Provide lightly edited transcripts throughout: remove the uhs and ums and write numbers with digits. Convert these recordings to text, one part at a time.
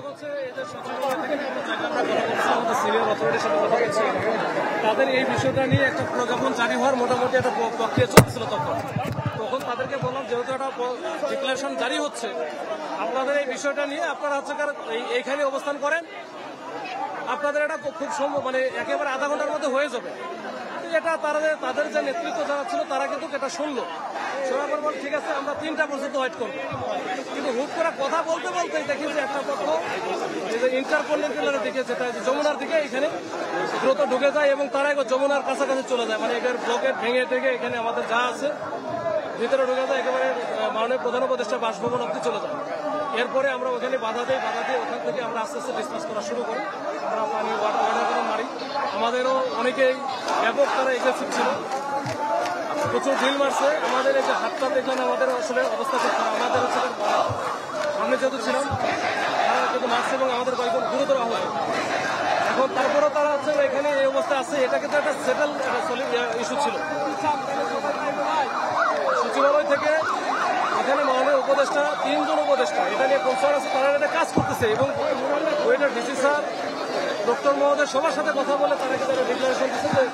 অভিযোগ হচ্ছে এদের সচিবালয় থেকে আমাদের সিনিয়র অথরিটির সাথে কথা বলছি, তাদের এই বিষয়টা নিয়ে একটা প্রজ্ঞাপন জারি হওয়ার মোটামুটি একটা প্রক্রিয়া চলছিল। তখন তাদেরকে বললাম যেহেতু একটা ডিক্লারেশন জারি হচ্ছে, আপনাদের এই বিষয়টা নিয়ে আপনারা হচ্ছে এইখানে অবস্থান করেন, আপনাদের এটা খুব সম্ভব মানে একেবারে আধা ঘন্টার মধ্যে হয়ে যাবে। এটা তাদের যে নেতৃত্ব যারা ছিল তারা কিন্তু এটা শুনলো, শোনার পর বল ঠিক আছে আমরা 3টা পর্যন্ত ওয়েট করবো। কিন্তু হুট করে কথা বলতে বলতে দেখি যে একটা পক্ষ ইন্টারকন্টিনেন্টালের দিকে যেটা যমুনার দিকে এখানে দ্রুত ঢুকে যায় এবং তারা যমুনার কাছাকাছি চলে যায়, মানে এটার ব্লকেট ভেঙে টেঙে এখানে আমাদের যা আছে ভিতরে ঢুকে যায়, একেবারে মাননীয় প্রধান উপদেষ্টা বাসভবন অব্দি চলে যায়। এরপরে আমরা ওখানে বাধা দিই, ওখান থেকে আমরা আস্তে আস্তে ডিসকাস করা শুরু করি। আমরা পানি ওয়াটার মারি, আমাদেরও অনেকেই ব্যাপক তারা এগ্রেসিভ ছিল, প্রচুর ঢিল মারছে। আমাদের এই যে হাতটা দেখলেন আমাদের আসলে অবস্থা খুব খারাপ। আমাদের হচ্ছে সামনে যেহেতু ছিলাম তারা কিন্তু মারছে এবং আমাদের কয়েকজন গুরুতর আহত। এখন তারপরেও তারা হচ্ছে এখানে এই অবস্থা আছে, এটা কিন্তু একটা সেটেল ইস্যু ছিল। সচিবালয় থেকে এখানে মাননীয় উপদেষ্টা 3 জন উপদেষ্টা এটা নিয়ে কনসার্ন আছে, তারা এটা কাজ করতেছে এবং ওইটা ডিসি স্যার ডক্টর মহোদয় সবার সাথে কথা বলে তারা কিন্তু একটা ডিক্লারেশন দিচ্ছে যে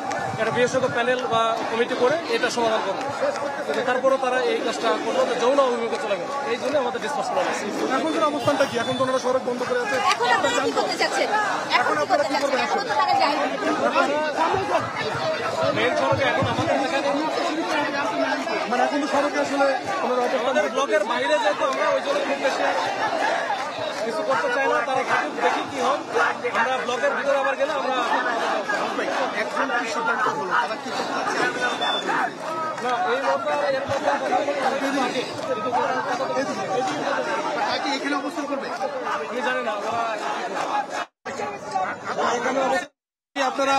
একটা বিশেষজ্ঞ প্যানেল বা কমিটি করে এটা সমাধান করবে। কিন্তু তারপরেও তারা এই কাজটা করলো, যৌন অভিমুখে চলে গেল। এই জন্য আমাদের ডিসকাস করা হয়েছে। এখন তোর অবস্থানটা কি? এখন তো ওনারা সড়ক বন্ধ করে আছে, মেন সড়কে এখন আমাদের মানে এখন তো সড়কে আসলে আমাদের ব্লকের বাইরে যেহেতু আমরা ওই জন্য খুব বেশি কিছু করতে চাই না, তারা থাকুক দেখি কি হয়। আমরা ব্লকের ভিতরে আবার গেলে আমরা না এই এখানে অবস্থান করবে আমি জানি না। আপনারা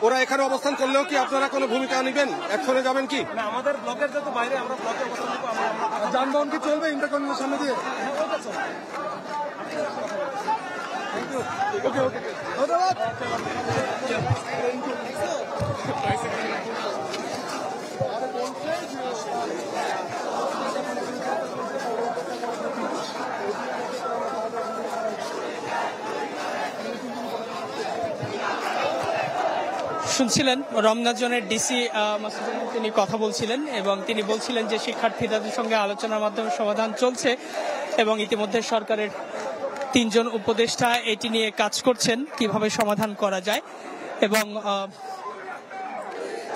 ওরা এখানে অবস্থান করলেও কি আপনারা কোনো ভূমিকা নেবেন, একশনে যাবেন কি? না আমাদের ব্লকের যত বাইরে আমরা ব্লকে অবস্থান করবো। যানবাহন কি চলবে ইন্টারকন্টিনেন্টাল সামনে দিয়ে? ওকে ওকে ধন্যবাদ। শুনছিলেন রমনাজনের ডিসি তিনি কথা বলছিলেন এবং তিনি বলছিলেন যে শিক্ষার্থীদের সঙ্গে আলোচনার মাধ্যমে সমাধান চলছে এবং ইতিমধ্যে সরকারের 3 জন উপদেষ্টা এটি নিয়ে কাজ করছেন কিভাবে সমাধান করা যায়। এবং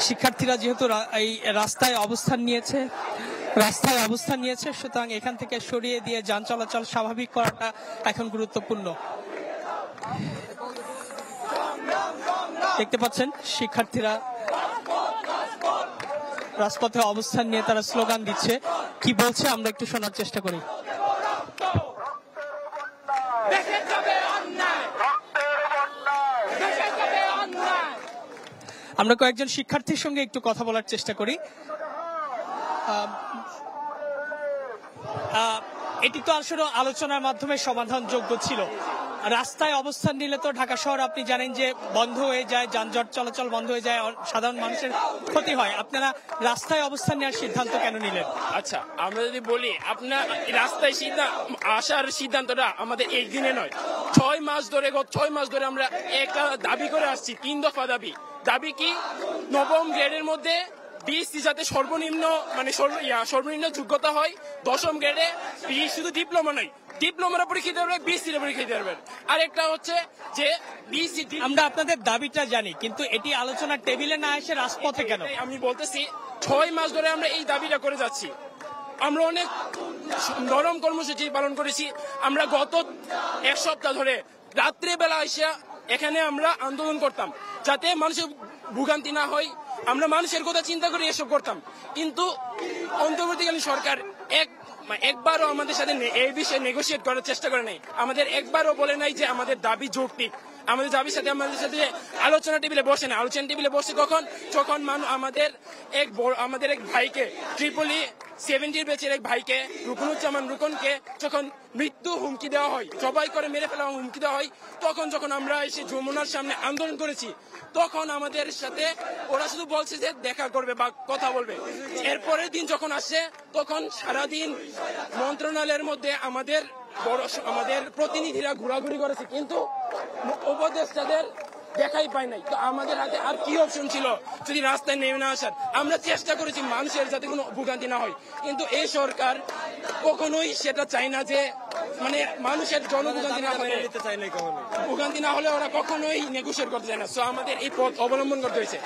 শিক্ষার্থীরা যেহেতু এই রাস্তায় অবস্থান নিয়েছে সুতরাং এখান থেকে সরিয়ে দিয়ে যান চলাচল স্বাভাবিক করাটা এখন গুরুত্বপূর্ণ। দেখতে পাচ্ছেন শিক্ষার্থীরা রাজপথে অবস্থান নিয়ে তারা স্লোগান দিচ্ছে, কি বলছে আমরা একটু শোনার চেষ্টা করি। আমরা কয়েকজন শিক্ষার্থীর সঙ্গে একটু কথা বলার চেষ্টা করি। এটি তো আসলে আলোচনার মাধ্যমে সমাধানযোগ্য ছিল। রাস্তায় অবস্থান নিলে তো ঢাকা শহর আপনি জানেন যে বন্ধ হয়ে যায়, যানজট চলাচল বন্ধ হয়ে যায়, সাধারণ মানুষের ক্ষতি হয়। আপনারা রাস্তায় অবস্থান নেওয়ার সিদ্ধান্ত কেন নিলেন? আচ্ছা, আমরা যদি বলি আপনার রাস্তায় আসার সিদ্ধান্তটা আমাদের একদিনে নয়, 6 মাস ধরে আমরা একটা দাবি করে আসছি, 3 দফা দাবি কি? 9ম গ্রেডের মধ্যে BSc যাতে সর্বনিম্ন মানে সর্বনিম্ন যোগ্যতা হয়, 10ম গ্রেডে শুধু ডিপ্লোমা নয়, ডিপ্লোমার পরীক্ষা দিতে পারবে, BSc পরীক্ষা দিতে পারবেন। আরেকটা হচ্ছে যে BSc আমরা আপনাদের দাবিটা জানি, কিন্তু এটি আলোচনার টেবিলে না এসে রাজপথে কেন? আমি বলতেছি 6 মাস ধরে আমরা এই দাবিটা করে যাচ্ছি। আমরা অনেক নরম কর্মসূচি পালন করেছি। আমরা গত 1 সপ্তাহ ধরে রাত্রেবেলা এসে এখানে আমরা আন্দোলন করতাম যাতে মানুষের ভোগান্তি না হয়। আমরা মানুষের কথা চিন্তা করে এসব করতাম, কিন্তু অন্তর্বর্তীকালীন সরকার একবারও আমাদের সাথে এই বিষয়ে নেগোসিয়েট করার চেষ্টা করে নাই। আমাদের একবারও বলে নাই যে আমাদের দাবি যৌক্তিক। আমাদের দাবির সাথে আমাদের সাথে আলোচনা টেবিলে বসে না। আলোচনা টেবিলে বসে যখন আমাদের এক ভাইকে ট্রিপলি 70 ব্যাচের এক ভাইকে রুকনুজ্জামান রুকনকে যখন মৃত্যু হুমকি দেওয়া হয়, জবাই করে মেরে ফেলা হুমকি দেওয়া হয়, যখন আমরা এসে যমুনার সামনে আন্দোলন করেছি, তখন আমাদের সাথে ওরা শুধু বলছে যে দেখা করবে বা কথা বলবে। এরপরের দিন যখন আসে তখন সারাদিন মন্ত্রণালয়ের মধ্যে আমাদের আমাদের প্রতিনিধিরা ঘোরাঘুরি করেছে, কিন্তু উপদেষ্টাদের দেখাই পাই নাই। তো আমাদের হাতে আর কি অপশন ছিল যদি রাস্তায় নেমে না আসার? আমরা চেষ্টা করেছি মানুষের যাতে কোনো ভোগান্তি না হয়, কিন্তু এই সরকার কখনোই সেটা চায় না, যে মানে মানুষের জনভোগান্তি না হলে, ভোগান্তি না হলে ওরা কখনোই নেগোশিয়েট করতে চায় না। সো আমাদের এই পথ অবলম্বন করতে হয়েছে।